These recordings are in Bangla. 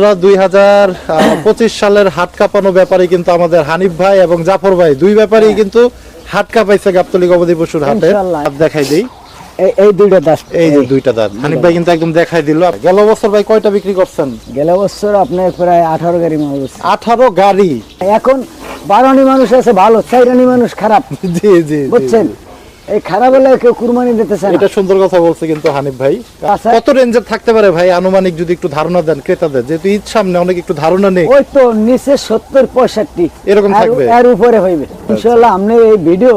2025 সালের হাট কাঁপানো ব্যাপারে কিন্তু আমাদের হানিফ ভাই এবং জাফর ভাই দুই ব্যাপারেই কিন্তু হাট কাঁপাইছে গাবতলী গবাদি পশুর হাটে। দেখাই দেই এই দুইটা দাঁত, এই যে দুইটা দাঁত হানিফ ভাই কিন্তু একদম দেখাই দিল। গেল বছর ভাই কয়টা বিক্রি করছেন? গেল বছর আপনার প্রায় 18 গাড়ি মাল হচ্ছে। 18 গাড়ি। এখন 12 মানুষ আছে ভালো, 4 মানুষ খারাপ। জি জি বুঝছেন, এই খারাপ হলে কেউ কুরবানি দিতেছে না। এটা সুন্দর কথা বলছে কিন্তু হানিফ ভাই। কত রেঞ্জের থাকতে পারে ভাই আনুমানিক, যদি একটু ধারণা দেন ক্রেতাদের, যেহেতু ঈদ সামনে অনেক একটু ধারণা নেই। ওই তো নিচে 70-65 এরকম থাকবে, এর উপরে হইবে ইনশাআল্লাহ। আপনি এই ভিডিও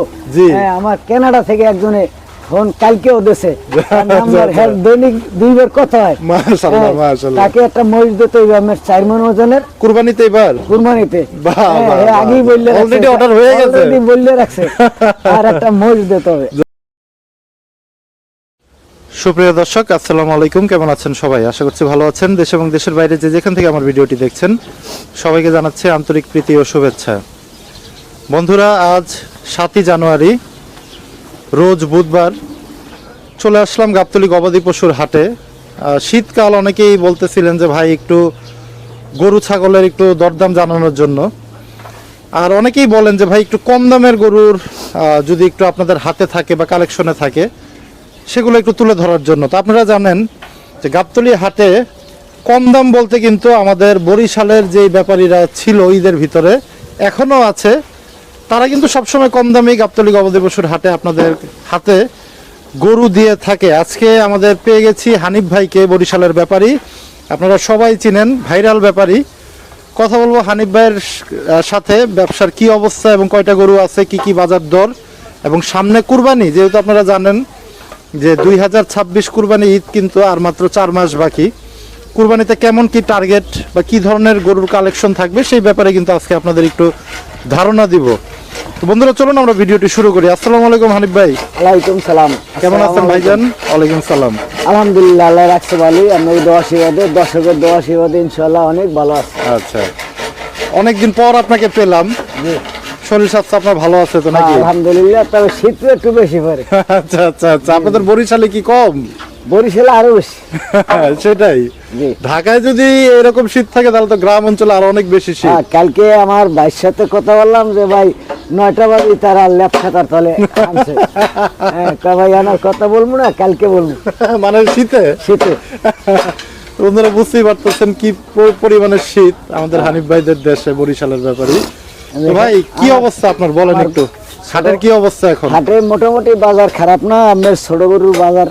আমার কানাডা থেকে একজনে ফোন কালকেও দেশে আমার হেড দৈনিক দুইবার কথা হয়। মাশাআল্লাহ মাশাআল্লাহ। তাকে একটা মহিষ দিতে হইবে আমার 4 মণ ওজনের কুরবানিতে। এবার কুরবানিতে বাহ বাহ, আগেই বললে অলরেডি অর্ডার হয়ে গেছে, অলরেডি বললে রাখছে আর একটা মহিষ দিতে হবে। সুপ্রিয় দর্শক, আসসালামু আলাইকুম। কেমন আছেন সবাই? আশা করছি ভালো আছেন। দেশ এবং দেশের বাইরে যে যেখান থেকে আমার ভিডিওটি দেখছেন সবাইকে জানাচ্ছি আন্তরিক প্রীতি ও শুভেচ্ছা। বন্ধুরা, আজ 7ই জানুয়ারি রোজ বুধবার চলে আসলাম গাবতলী গবাদি পশুর হাটে। শীতকাল, অনেকেই বলতেছিলেন যে ভাই একটু গরু ছাগলের একটু দরদাম জানানোর জন্য, আর অনেকেই বলেন যে ভাই একটু কম দামের গরুর যদি একটু আপনাদের হাতে থাকে বা কালেকশনে থাকে সেগুলো একটু তুলে ধরার জন্য। তো আপনারা জানেন যে গাবতলী হাটে কম দাম বলতে কিন্তু আমাদের বরিশালের যে ব্যাপারীরা ছিল ঈদের ভিতরে, এখনও আছে, তারা কিন্তু সবসময় কম দামেই গাবতলী গবাদি পশুর হাটে আপনাদের হাতে গরু দিয়ে থাকে। আজকে আমাদের পেয়ে গেছি হানিফ ভাইকে, বরিশালের ব্যাপারী, আপনারা সবাই চিনেন, ভাইরাল ব্যাপারী। কথা বলবো হানিফ ভাইয়ের সাথে, ব্যবসার কি অবস্থা এবং কয়টা গরু আছে, কি কি বাজার দর, এবং সামনে কুরবানি, যেহেতু আপনারা জানেন যে 2026 কুরবানি ঈদ কিন্তু আর মাত্র 4 মাস বাকি। কুরবানিতে কেমন কি টার্গেট বা কি ধরনের গরুর কালেকশন থাকবে সেই ব্যাপারে কিন্তু আজকে আপনাদের একটু ধারণা দিব। তো বন্ধুরা, চলুন আমরা ভিডিওটি শুরু করি। আসসালামু আলাইকুম হানিফ ভাই। ওয়ালাইকুম সালাম। কেমন আছেন ভাইজান? ওয়ালাইকুম সালাম। আলহামদুলিল্লাহ, আল্লাহ রাখছে ভালো। আমি দোয়া আশীর্বাদে, দর্শকের দোয়া আশীর্বাদে ইনশাআল্লাহ অনেক ভালো আছে। আচ্ছা, অনেকদিন পর আপনাকে পেলাম। শরীর স্বাস্থ্য আপনার ভালো আছে তো নাকি? আলহামদুলিল্লাহ, তবে শীত একটু বেশি পড়ে। আচ্ছা আচ্ছা আচ্ছা। আপনাদের বরিশালে কি কম? বরিশালে আরো বেশি। সেটাই, ঢাকায় যদি এরকম শীত থাকে তাহলে তো গ্রাম অঞ্চলে আরো অনেক বেশি শীত। কালকে আমার ভাইয়ের সাথে কথা বললাম যে ভাই 9টা বাজে তারা ল্যাপ খাতার তলে আনছে। ভাই আমার কথা বলবো না, কালকে বলবো। মানে শীতে শীতে বন্ধুরা বুঝতেই পারতেছেন কি পরিমাণের শীত আমাদের হানিফ ভাইদের দেশে, বরিশালের ব্যাপারে। ভাই কি অবস্থা আপনার বলেন একটু, হাটের কি অবস্থা এখন? হাটে মোটামুটি বাজার খারাপ না, আমার ছোট গরুর বাজার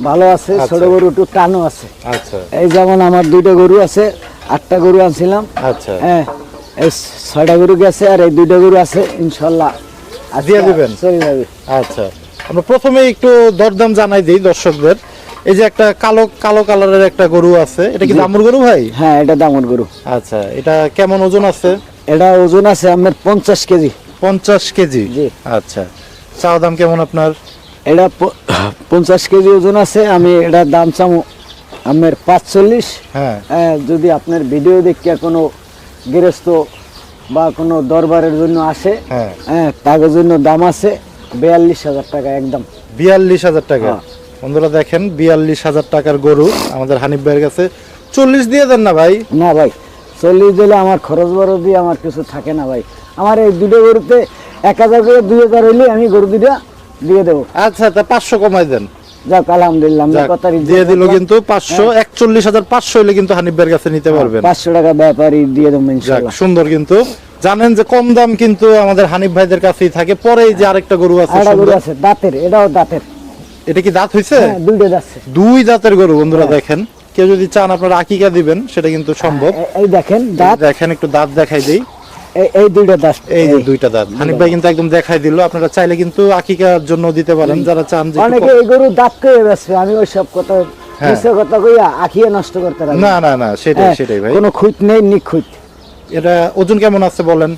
ভালো আছে, ছোট গরু একটু টানও আছে। আচ্ছা, এই যেমন আমার 2টা গরু আছে, 8টা গরু আনছিলাম। আচ্ছা, হ্যাঁ, এই 6টা গরু গেছে আর এই 2টা গরু আছে, ইনশাআল্লাহ দিয়ে দিবেন। চলে যাবে। আচ্ছা, আমরা প্রথমে একটু দরদাম জানাই দিই দর্শকদের। এই যে একটা কালো কালো কালারের একটা গরু আছে, এটা কি দামুর গরু ভাই? হ্যাঁ, এটা দামুর গরু। আচ্ছা, এটা কেমন ওজন আছে? এটা ওজন আছে আমার 50 কেজি। 50 কেজি? আচ্ছা, চাওয়া দাম কেমন আপনার? এটা 50 কেজি ওজন আছে। আমি এটা দাম চামু আমার 45। হ্যাঁ, যদি আপনার ভিডিও দেখে কোনো গৃহস্থ বা কোনো দরবারের জন্য আসে, হ্যাঁ, তাদের জন্য দাম আছে 42,000 টাকা একদম। 42,000 টাকা? বন্ধুরা দেখেন, 42,000 টাকার গরু আমাদের হানিফ ভাইয়ের কাছে। 40 দিয়ে দেন না ভাই? না ভাই, 40 দিলে আমার খরচ বড় দিয়ে আমার কিছু থাকে না ভাই। আমার এই 2টো গরুতে 1,000 করে 2,000 হইলে আমি গরু 2টা দিয়ে দেবো। আচ্ছা, তা 500 কমাই দেন। যাক আলহামদুলিল্লাহ, আমি কথা দিয়ে দিল কিন্তু 500, 41,500 হইলে কিন্তু হানিফ ভাইয়ের কাছে নিতে পারবেন। 500 টাকা ব্যাপারই দিয়ে দেবো ইনশাআল্লাহ। সুন্দর, কিন্তু জানেন যে কম দাম কিন্তু আমাদের হানিফ ভাইদের কাছেই থাকে। পরে এই যে আরেকটা গরু আছে, গরু আছে দাঁতের, এটাও দাঁতের। এটা কি দাঁত হইছে? হ্যাঁ, 2টা দাঁত। 2 দাঁতের গরু। বন্ধুরা দেখেন, কেউ যদি চান আপনারা আকিকা দিবেন সেটা কিন্তু সম্ভব। এই দেখেন দাঁত, দেখেন একটু দাঁত দেখাই দেই। এই 2টা দাঁত, এই যে 2টা দাঁত হানিফ ভাই কিন্তু একদম দেখাই দিল। আপনারা চাইলে কিন্তু আকিকার জন্য দিতে পারেন, যারা চান যে। অনেকে এই গরু দাঁত কইয়ে বেচবে, আমি ওই সব কথা মিছে কথা কইয়া আখিয়ে নষ্ট করতে রাখি না। না না, সেটাই সেটাই ভাই, কোনো খুঁত নেই, নিখুঁত। এটা ওজন কেমন আছে বলেন?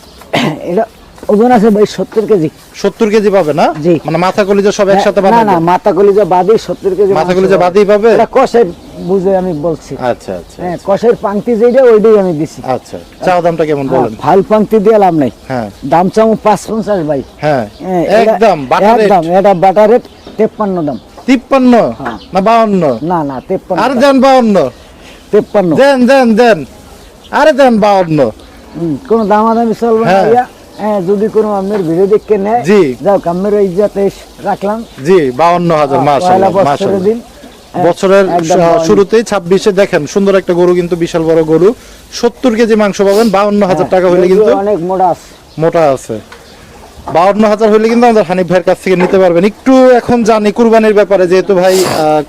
এটা ওজন আছে ভাই 70 কেজি। 70 কেজি পাবে না? মানে মাথা কলিজা সব একসাথে পাবে? না না, মাথা কলিজা বাদে 70 কেজি। মাথা কলিজা বাদেই পাবে? এটা কষের বুঝে আমি বলছি। আচ্ছা আচ্ছা, হ্যাঁ, কষের পাংতি যেটা ওইটাই আমি দিছি। আচ্ছা, চাও দামটা কেমন বলেন? ভাল পাংতি দিয়ে লাভ নাই। হ্যাঁ, দাম চামু 550 ভাই। হ্যাঁ, একদম বাটার রেট। এটা বাটার রেট 53 দাম। 53 না 52? না না, 53। আর দেন 52? 53 দেন দেন দেন। আরে দেন 52। কোনো দামাদামি চলবে না ভাইয়া। হ্যাঁ, যদি কোনো আপনার ভিডিও দেখে নেয়, জি যাও কামের ইজ্জতে রাখলাম। জি 52,000 মাশাআল্লাহ মাশাআল্লাহ। দিন বছরের শুরুতেই 26-এ দেখেন সুন্দর একটা গরু, কিন্তু বিশাল বড় গরু, 70 কেজি মাংস পাবেন। 52,000 টাকা হলে কিন্তু অনেক মোটা আছে। 52,000 হলে কিন্তু আমাদের হানিফ ভাইয়ের কাছ থেকে নিতে পারবেন। একটু এখন জানি কুরবানির ব্যাপারে, যেহেতু ভাই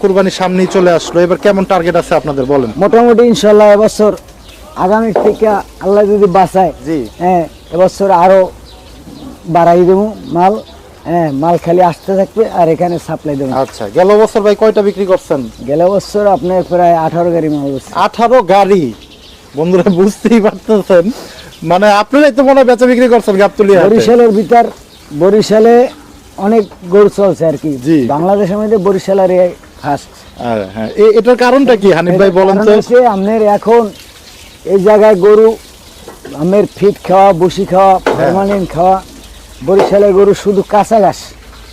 কুরবানির সামনেই চলে আসলো, এবার কেমন টার্গেট আছে আপনাদের বলেন? মোটামুটি ইনশাল্লাহ এবছর আগামী থেকে আল্লাহ যদি বাঁচায়, জি হ্যাঁ এবছর আরো বাড়াই দেবো মাল। হ্যাঁ, মাল খালি আসতে থাকবে আর এখানে সাপ্লাই দেবো। আচ্ছা, গেল বছর ভাই কয়টা বিক্রি করছেন? গেল বছর আপনার প্রায় 18 গাড়ি মাল বসছে। 18 গাড়ি, বন্ধুরা বুঝতেই পারতেছেন, মানে আপনারাই তো মনে হয় বেচা বিক্রি করছেন গাবতলী হাটে। বরিশালের ভিতর, বরিশালে অনেক গরু চলছে আর কি, জি। বাংলাদেশের মধ্যে বরিশালের ফার্স্ট। হ্যাঁ, এটার কারণটা কি হানিফ ভাই বলেন তো? আপনার এখন এই জায়গায় গরু আমের ফিট খাওয়া, বসি খাওয়া, পার্মানেন্ট খাওয়া। বরিশালের গরু শুধু কাঁচা ঘাস,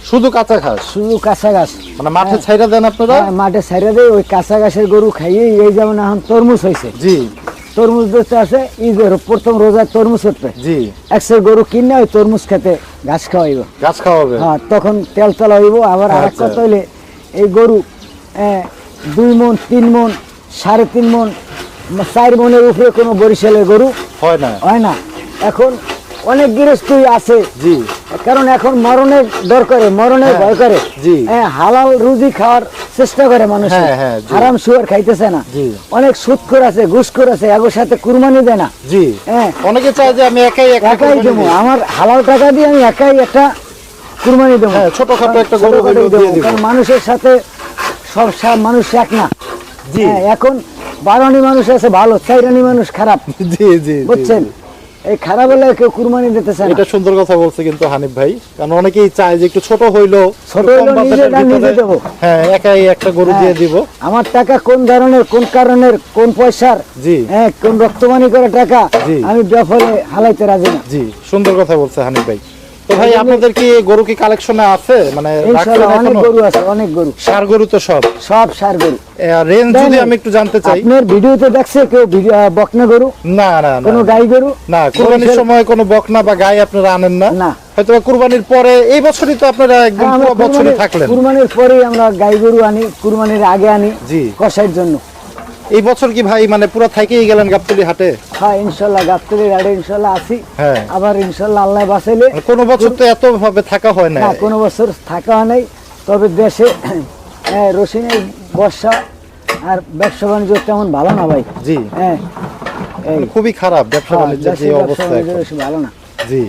শুধু কাঁচা ঘাস, শুধু কাঁচা ঘাস, মানে মাঠে ছাইরা দেন আপনারা? হ্যাঁ, মাঠে ছাইরা দেয়। ওই কাঁচা ঘাসের গরু খাইয়ে এই যেমন এখন তরমুজ হয়েছে, জি তরমুজ ধরতে আছে ঈদের প্রথম রোজায় তরমুজ উঠবে, জি একশের গরু কিনে ওই তরমুজ খেতে ঘাস খাওয়াইব, ঘাস খাওয়াবে। হ্যাঁ, তখন তেল তলা হইব। আবার আরেক আচ্ছা। কথা হইলে এই গরু 2 মণ 3 মণ 3.5 মণ 4 মণের উপরে কোনো বরিশালের গরু হয় না, হয় না। এখন অনেক গৃহস্থই আছে, জি কারণ এখন মরণের দর করে, মরণের হ্যাঁ, ভয় করে। জি। হালাল রুজি খাওয়ার চেষ্টা করে মানুষ, হ্যাঁ, হ্যাঁ, জি। হারাম সুয়ার খাইতেছে না। জি। অনেক সুদখোর আছে, ঘুষখোর আছে, এগোর সাথে কুরবানি দেয় না। জি হ্যাঁ, অনেকে চায় যে আমি একাই একটা একাই কুরবানি দেবো, দিই। আমার হালাল টাকা দিয়ে আমি একাই একটা কুরবানি দেবো। হ্যাঁ, ছোটখাটো একটা গরু ছোটখাটো হইলেও দিয়ে দেবো, দিব। কারণ মানুষের সাথে সব মানুষ এক না। জি হ্যাঁ, এখন 12 মানুষ আছে ভালো, 4 মানুষ খারাপ, জি জি বুঝছেন? এই খারাপ হলে কেউ কুরবানি দিতেছে না। এটা সুন্দর কথা বলছে কিন্তু হানিফ ভাই, কারণ অনেকেই চায় যে একটু ছোট হইলো, ছোট একটু কম হইলেও বাজেটের নিজেটা নিজে ভিতরে, দেবো। হ্যাঁ একাই একটা গরু দিয়ে দিব। আমার টাকা কোন ধরনের, কোন কারণের, কোন পয়সার, জি হ্যাঁ, কোন রক্তমানি করে টাকা জি। আমি বেফলে হালাইতে রাজি না। জি সুন্দর কথা বলছে হানিফ ভাই। তো ভাই আপনাদের কি গরু কি কালেকশনে আছে, মানে ইনশাআল্লাহ রাখছেন অনেক এখনো? গরু আছে, অনেক গরু, ষাঁড় গরু তো সব সব সার গরু। রেঞ্জ তাই যদি না? আমি একটু জানতে চাই। আপনার ভিডিওতে দেখছে কেউ বকনা গরু, না না না কোনো গাই গরু? না, কুরবানির সময় কোনো বকনা বা গাই আপনারা আনেন না? না। হয়তো কুরবানির পরে, এই বছরই তো আপনারা একদম আমরা পুরো বছরই থাকলেন। কুরবানির পরেই আমরা গাই গরু আনি, কুরবানির আগে আনি জি। কষাইয়ের জন্য। এই বছর কি ভাই মানে পুরো থাকেই গেলেন গাবতলী হাটে? হ্যাঁ, ইনশাল্লাহ গাবতলীর আড়ে ইনশাল্লাহ আসি। হ্যাঁ। আবার ইনশাল্লাহ আল্লাহ বাঁচাইলে, মানে কোনো বছর তো এত ভাবে থাকা হয় না। না কোনো বছর থাকা হয় নাই। তবে দেশে রসিনের বর্ষা আর ব্যবসা বাণিজ্য তেমন ভালো না ভাই। জি হ্যাঁ, এই খুবই খারাপ ব্যবসা বাণিজ্যের যে দেশের ব্যবসা অবস্থা বাণিজ্য এখন। বেশি ভালো না। জি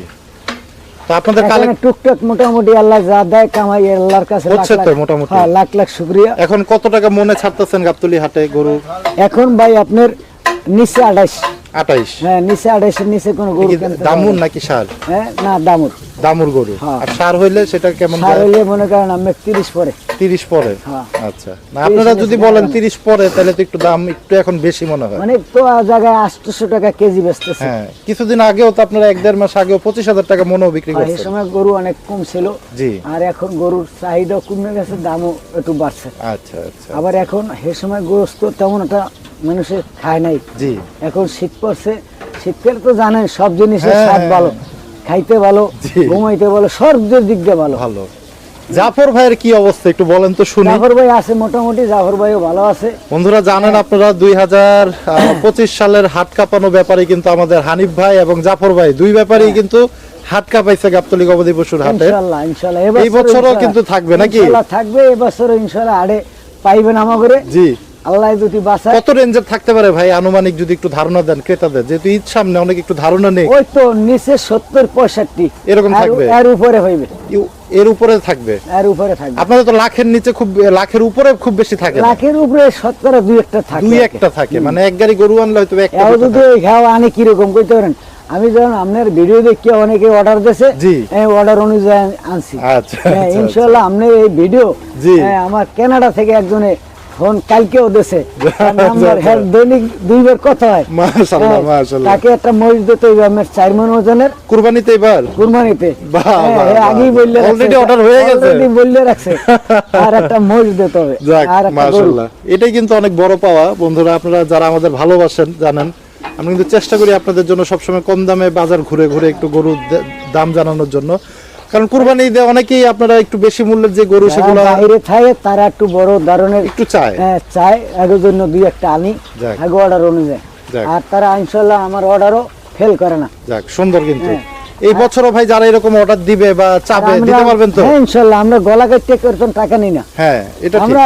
তো আপনাদের এখানে টুকটাক মোটামুটি আল্লাহ যা দেয় কামাই, আল্লাহর কাছে হচ্ছে লাখ তো লাখ- মোটামুটি। হ্যাঁ, লাখ লাখ শুকরিয়া। এখন কত টাকা মনে ছাড়তেছেন গাবতলী হাটে গরু? এখন ভাই আপনার নিচে 28, 28। হ্যাঁ নিচে 28 এর নিচে কোনো গরু কিনতে দামুর পারবেন না। নাকি ষাঁড়? হ্যাঁ, না দামুর। দামুর গরু। হ্যাঁ। আর ষাঁড় হইলে সেটা কেমন সার যায়? হইলে মনে করেন আমি 30 পরে। 30 পরে। হ্যাঁ। আচ্ছা, না আপনারা যদি বলেন 30 পরে, তাহলে তো একটু দাম একটু এখন বেশি মনে হয়। মানে তো জায়গায় 800 টাকা কেজি বেচতেছে। হ্যাঁ, কিছুদিন আগেও তো আপনারা 1-1.5 মাস আগেও 25,000 টাকা মনেও বিক্রি আর এই করছেন। সময় গরু অনেক কম ছিল, জি আর এখন গরুর চাহিদা কমে গেছে, দামও একটু বাড়ছে। আচ্ছা আচ্ছা আবার এখন সে সময় গোস্ত তেমন একটা মানুষের খায় নাই। জি এখন শীত পড়ছে, শীতকালে তো জানেন সব জিনিসের হ্যাঁ, স্বাদ হ্যাঁ। ভালো, খাইতে ভালো, জি। ঘুমাইতে ভালো, সব দিক দিয়ে ভালো। ভালো। জাফর ভাইয়ের কি অবস্থা একটু বলেন তো শুনি। জাফর ভাই আছে মোটামুটি, জাফর ভাইও ভালো আছে। বন্ধুরা জানেন আপনারা 2025 সালের হাট কাঁপানো ব্যাপারে কিন্তু আমাদের হানিফ ভাই এবং জাফর ভাই দুই ব্যাপারেই কিন্তু হাট কাঁপাইছে গাবতলী গবাদি পশুর হাটে। ইনশাআল্লাহ ইনশাআল্লাহ এই বছরও কিন্তু থাকবে নাকি? ইনশাআল্লাহ থাকবে, এবছর ইনশাআল্লাহ আড়ে পাইবেন আমাগরে, জি আল্লাহ যদি বাঁচায়। কত রেঞ্জের থাকতে পারে ভাই আনুমানিক, যদি একটু ধারণা দেন ক্রেতাদের, যেহেতু ঈদ সামনে অনেক একটু ধারণা নেই। ওই তো নিচে 70-65 এরকম থাকবে? এর উপরে হইবে, এর উপরে থাকবে? এর উপরে থাকবে। আপনাদের তো লাখের নিচে খুব, লাখের উপরে খুব বেশি থাকে না। লাখের উপরে 70 2-1টা থাকে, দুই একটা থাকে, মানে এক গাড়ি গরু আনলে হয়তো একটা এও দুটো যদি থাকে। খাও আনি কিরকম কইতে পারেন। আমি যখন আপনার ভিডিও দেখি অনেকে অর্ডার দিয়েছে, জি। অর্ডার অনুযায়ী আনছি। আচ্ছা, হ্যাঁ, আচ্ছা, ইনশাআল্লাহ আপনার এই ভিডিও জি। আমার কানাডা থেকে একজনে ফোন কালকেও দিয়েছে, আমার আচ্ছা। দৈনিক 2বার কথা হয়। মাশাআল্লাহ হ্যাঁ, মাশাআল্লাহ। তাকে একটা মহিষ দিতে হইবে আমার 4 মণ ওজনের কুরবানিতে এবার কুরবানিতে। বাহ, হ্যাঁ, বাহ, হ্যাঁ, বাহ, আগেই বাহ। বললে Already order হয়ে গেছে? বললে রাখছে। আর একটা মহিষ দিতে হবে, যাক আর একটা গরু। মাশাআল্লাহ, এটাই কিন্তু অনেক বড় পাওয়া। বন্ধুরা আপনারা যারা আমাদের ভালোবাসেন জানেন আমি কিন্তু চেষ্টা করি আপনাদের জন্য সবসময় কম দামে বাজার ঘুরে ঘুরে একটু গরুর দাম জানানোর জন্য, কারণ কুরবানি ঈদে অনেকেই আপনারা একটু বেশি মূল্যের যে গরু সেগুলো বাইরে থাকে তারা একটু বড় ধরনের একটু চায়, চায় আগের জন্য দুই একটা আনি যাক। আগে অর্ডার অনুযায়ী, যাক। আর তারা ইনশাল্লাহ আমার অর্ডারও ফেল করে না। যাক, সুন্দর। কিন্তু হ্যাঁ। এই বছরও ভাই যারা এরকম অর্ডার দিবে বা চাবে দিতে পারবেন তো? হ্যাঁ ইনশাল্লাহ, আমরা গলা কাটতে করতাম টাকা নিই না। হ্যাঁ, এটা ঠিক। আমরা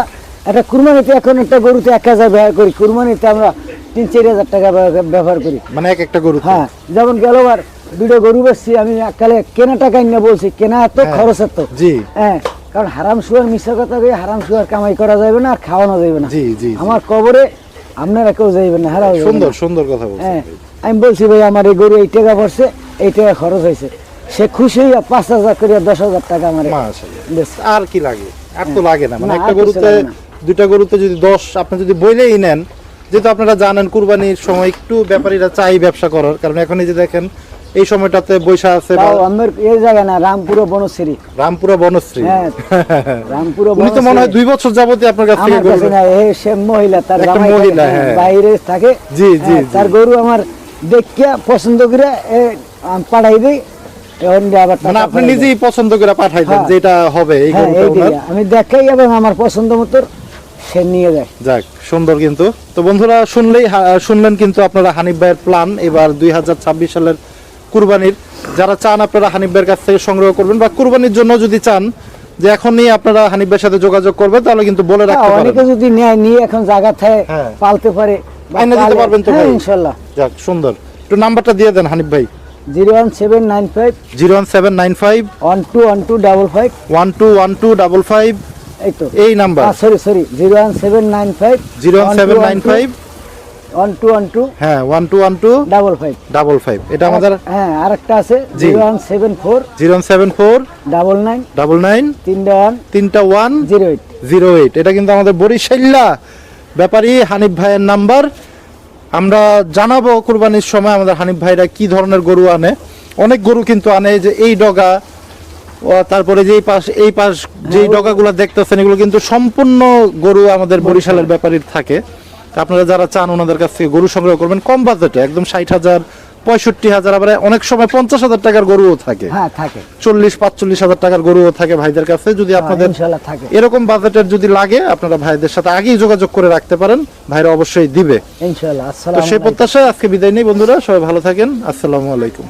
একটা কুরবানিতে এখন একটা গরুতে 1000 ব্যবহার করি, কুরবানিতে আমরা 3-4 হাজার টাকা ব্যবহার করি, মানে একটা গরু। হ্যাঁ যেমন গেলবার দুটো গরু বেচছি আমি, কালে কেনা টাকা নিয়ে বলছি, কেনা এত খরচ এত। জি। হ্যাঁ, কারণ হারাম সুয়ার মিশা কথা কই, হারাম সুয়ার কামাই করা যাবে না আর খাওয়ানো যাবে না। জি জি। আমার কবরে আপনারা কেউ যাইবেন না, হারাও যাবেন না। সুন্দর সুন্দর কথা বলছেন। হ্যাঁ, আমি বলছি ভাই আমার এই গরু এই টাকা পড়ছে, এই টাকা খরচ হয়েছে, সে খুশি হইয়া 5000 করিয়া 10,000 টাকা আমার মাশাআল্লাহ। আর কি লাগে? আর তো লাগে না, মানে না, একটা আর কিছু গরুতে লাগে না। দুইটা গরুতে যদি 10 আপনি যদি বইলেই নেন, যেহেতু আপনারা জানেন কুরবানির সময় একটু ব্যাপারীরা চাই ব্যবসা করার, কারণ এখন এই যে দেখেন এই সময়টাতে বৈশা আছে তাও আমার এই জায়গা না, রামপুরা বনশ্রী। রামপুরা বনশ্রী। হ্যাঁ, রামপুরা উনি তো মনে হয় বনশ্রী। 2 বছর যাবতই আপনার কাছ থেকে আমার গরু কাছে না, সে মহিলা, তার একটা জামাই মহিলা, থাকে, হ্যাঁ। বাইরে থাকে। জি, জি, হ্যাঁ, জি। তার গরু আমার দেখিয়া পছন্দ করে আমি পাঠাই দিই, এখন দিয়ে আবার মানে টাকা আপনি পাঠাই দেয়। নিজেই পছন্দ করে পাঠাই দেন হ্যাঁ। যেটা হবে এই হ্যাঁ, গরুটা এই ওনার। দিকে আমি দেখাই এবং আমার পছন্দ মতো সে নিয়ে যায়। যাক, সুন্দর। কিন্তু তো বন্ধুরা শুনলেন কিন্তু আপনারা হানিফ ভাইয়ের প্ল্যান এবার 2026 সালের কুরবানির। যারা চান আপনারা হানিফ ভাইয়ের কাছ থেকে সংগ্রহ করবেন, বা কুরবানির জন্য যদি চান যে এখনই আপনারা হানিফ ভাইয়ের সাথে যোগাযোগ করবেন, তাহলে কিন্তু বলে রাখতে হ্যাঁ, পারেন। অনেকে যদি নেয়, নিয়ে এখন জায়গা থাকে হ্যাঁ। পালতে পারে বা আইনা দিতে পালে- পারবেন তো হ্যাঁ, ভাই? ইনশাল্লাহ। যাক, সুন্দর। একটু নাম্বারটা দিয়ে দেন হানিফ ভাই। 01795 01795 121255 121255, এই তো এই নাম্বার। সরি 01795 0795 1212 হ্যাঁ 1212 55 55। এটা আমাদের হ্যাঁ, আরেকটা আছে জি। 0174 074 99 99 31 31 08। 08। এটা কিন্তু আমাদের বরিশাল্লা ব্যাপারী হানিফ ভাইয়ের নাম্বার। আমরা জানাবো কুরবানির সময় আমাদের হানিফ ভাইরা কি ধরনের গরু আনে। অনেক গরু কিন্তু আনে, যে এই ডগা ও তারপরে যে এই পাশ যেই ডগাগুলো দেখতেছেন, এগুলো কিন্তু সম্পূর্ণ গরু আমাদের বরিশালের ব্যাপারীর থাকে। তা আপনারা যারা চান ওনাদের কাছ থেকে গরু সংগ্রহ করবেন কম বাজেটে, একদম 60,000 65,000, আবার অনেক সময় 50,000 টাকার গরুও থাকে, হ্যাঁ থাকে, 40-45,000 টাকার গরুও থাকে ভাইদের কাছে। যদি আপনাদের ইনশাআল্লাহ থাকে। এরকম বাজেটের যদি লাগে, আপনারা ভাইদের সাথে আগেই যোগাযোগ করে রাখতে পারেন, ভাইরা অবশ্যই দিবে। ইনশাআল্লাহ। তো আসসালামু সেই প্রত্যাশায় আজকে বিদায় নেই বন্ধুরা, সবাই ভালো থাকেন। আসসালামু আলাইকুম।